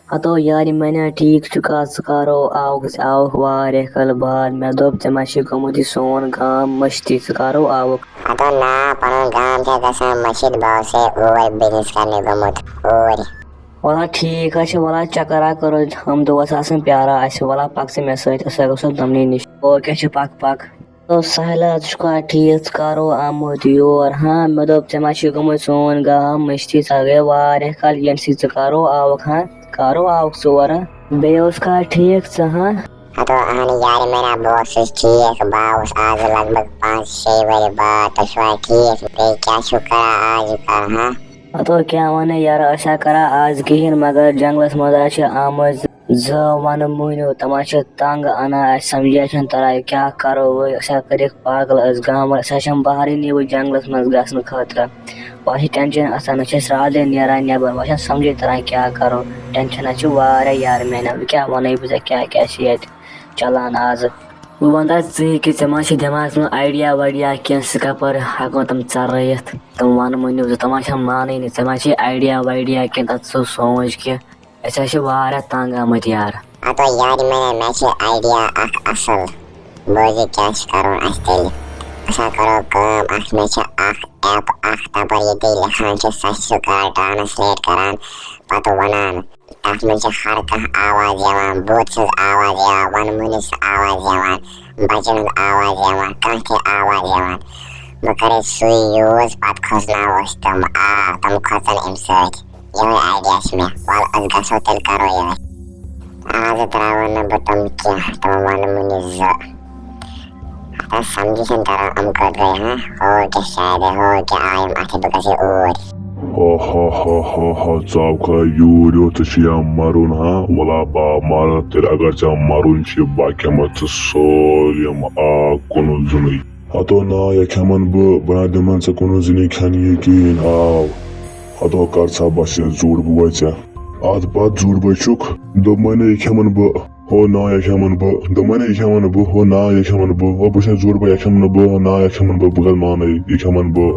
हाँ तो यार मैंने ठीक चुका सकारो आओ वारे कल बाद मैं दोप तमाशे गमुदी सोन गाम मस्ती सकारो आओ तो ना पनुन गाम के गसन मस्जिद भाव से ओवर बिजनेस करने गमुत और वाला ठीक है वाला चकरा करो हम दोस्त आसन प्यारा ऐसे वाला पक से मैं सच ऐसा गसो दमनी निश और क्या पक पक तो सहला चुका ठीक करो आमोद योर हाँ मैं दोप तमाशे गमुदी सोन गाम मस्ती सगे वारे कल यंसी सकारो आओ हाँ करो आओ सोरा बे उसका ठीक हाँ तो आने यार मेरा बॉस ठीक बाउस आज लगभग 5-6 बजे बाद तशवा ठीक पे क्या शुक्र आज का हाँ तो क्या वने यार आशा करा आज कहीं मगर जंगलस मजा छ आमज ज wanmonew तमाशा तंग आना समझे छन तरा क्या करो वो ऐसा करे पागल अस गाम सशम बाहरी नी वो जंगलस मज गसन खतरा वाही टेंशन असन छ रादे नेरा नेबर वाही समझे तरा क्या करो टेंशन छ वारे यार मैंने क्या वने बुझे क्या क्या छ चलान आज वंदा से कि तमाशा दिमाग में आइडिया वाइडिया क्या पर हको तम चरयत तम wanmonew तमाशा माने नहीं तमाशा आइडिया वाइडिया क्या तत्सो सोच के ऐसा छ वारा तंग आमत यार तो यार मैंने आइडिया अख असल बोझे क्या करो अस्तेल ऐसा करो काम अख में अख ऐप अख तपर ये दे लिखान छ सच का ट्रांसलेट करान पतो वनान अख में हर कह आवाज यवान बोथ आवाज यवान wanmonew आवाज यवान बचन आवाज यवान कांके आवाज यवान बकरे सुई यूज पत खसना वस्तम तम खसन इमसत ये आइडिया में वाल अज गसो तेल करो ये आज तरावन बतम क्या तम wanmonew तो समझी तरह हम कर गए हैं हो क्या शायद हो क्या आयम आते बकसे और ha sabka yuriyo ta shiya marun ha wala ba mara tir agar cha marun shi ba kemat soryam a kunu zuni hato na ya keman bu bana deman sa kunu zuni khani ki ha hato kar sa baş zur bu wacha ad ba zur bachuk do mane keman bu ho na ya keman bu do mane keman bu ho na ya keman bu wa bu zur ba ya keman bu na ya keman bu bugal mane ya keman bu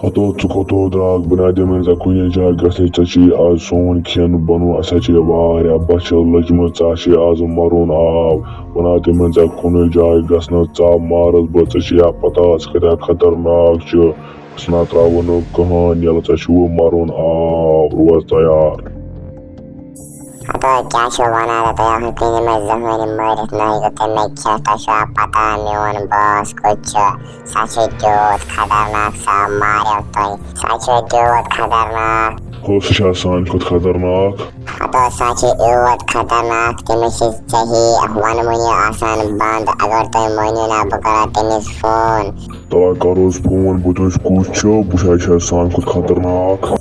hato tsukoto drag bunade menza kunya ja gase chachi az son khen banu asachi wara bachal lajma chashi az marun bunade menza kunya ja gasna cha maraz bachachi pata skada khatarnak ch sna trawano kahan yala chachu marun ruwa tayar तो क्या show बना रहता है हम तीन में जहर मरत नहीं करते मैं क्या तशा पता नहीं बस कुछ साचे जोत खतरनाक सा मारे तो साचे जोत खतरनाक हो शासन खुद खतरनाक तो साचे जोत खतरनाक तमिस सही wanmonew आसान बंद अगर तो wanmonew ना बकरा तमिस फोन तला करोस फोन बुतस कुछ बुशाई शासन खुद खतरनाक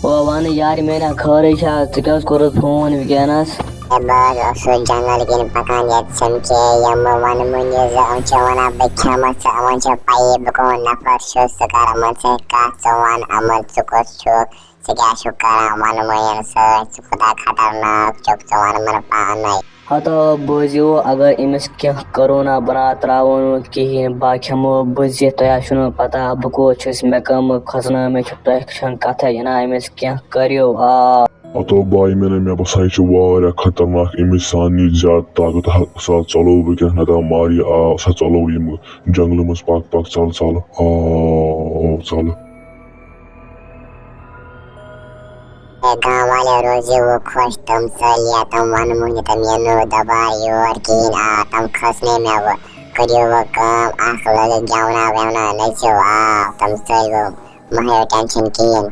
ओ वन यार मेरा खरे छा तकस करो फोन विज्ञानस बाज असो जंगल के पकान या चमके यम wanmonew जवना बच्चामत अमच पाए बको नफर शो सकार मन से का चवान अमर चुको चुक सगा शुक्र wanmonew से खुदा खतरनाक चुक चवान मर पान हाँ तो बुझो अगर इमस क्या कोरोना बना त्रावन कहीं बाखमो बुझे तो शुनो पता बको छस में कम खसना में छुट्टा क्षण कथा जना इमस क्या करियो तो बाई मैं बसाई छ वारा खतरनाक इमिसानी जात ताकत सा चलो वके नदा मारी सा चलो यम जंगल मस पाक चल चल गाँव वाले रोजे वो खुश तुम सलिया तुम wanmonew तुम यनो दबाई और कीन तुम खसने में वो करियो वो काम आख लगे जावना वेवना नचो तुम सलियो महे टेंशन कीन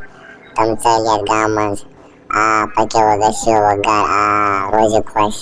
तुम सलिया गाँव मंस पके वो गश्यो वो घर रोजे खुश